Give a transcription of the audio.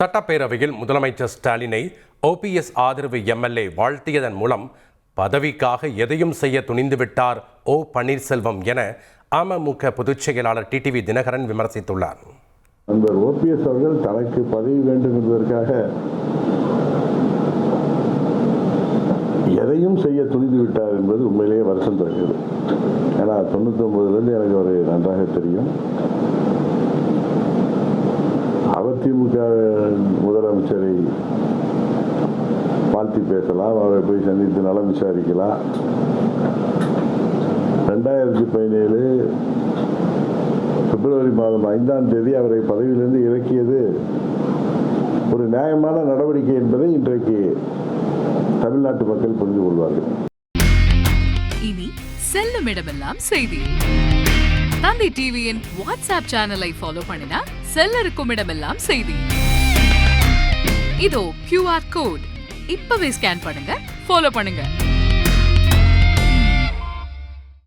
சட்டப்பேரவையில் முதலமைச்சர் ஸ்டாலினை ஓபிஎஸ் ஆதரவு எம்எல்ஏ வாழ்த்தியதன் மூலம் பதவிக்காக எதையும் செய்ய துணிந்துவிட்டார் ஓ பன்னீர்செல்வம் என அமமுக பொதுச் செயலாளர் டிடிவி தினகரன் விமர்சித்துள்ளார். நண்பர் ஓபிஎஸ் அவர்கள் தனக்கு பதவி வேண்டும் என்பதற்காக எதையும் செய்ய துணிந்து விட்டார் என்பது உண்மையிலேயே வருத்தம் தருகிறது. ஏன்னா 99லேருந்து எனக்கு ஒரு நன்றாக தெரியும். அதிமுக முதலமைச்சரை வாழ்த்தி பேசலாம், அவரை போய் சந்தித்து நலம் விசாரிக்கலாம். 2017 பிப்ரவரி மாதம் 5ஆம் தேதி அவரை பதவியிலிருந்து இறக்கியது ஒரு நியாயமான நடவடிக்கை என்பதை இன்றைக்கு தமிழ்நாட்டு மக்கள் புரிந்து கொள்வார்கள். இனி செல்லும் இடமெல்லாம் செய்தி. தந்தி டிவியின் வாட்ஸ்அப் சேனலை ஃபாலோ பண்ணினா செல்ல இருக்கும் இடமெல்லாம் செய்தி. இதோ QR கோட் இப்பவே ஸ்கேன் பண்ணுங்க, ஃபாலோ பண்ணுங்க.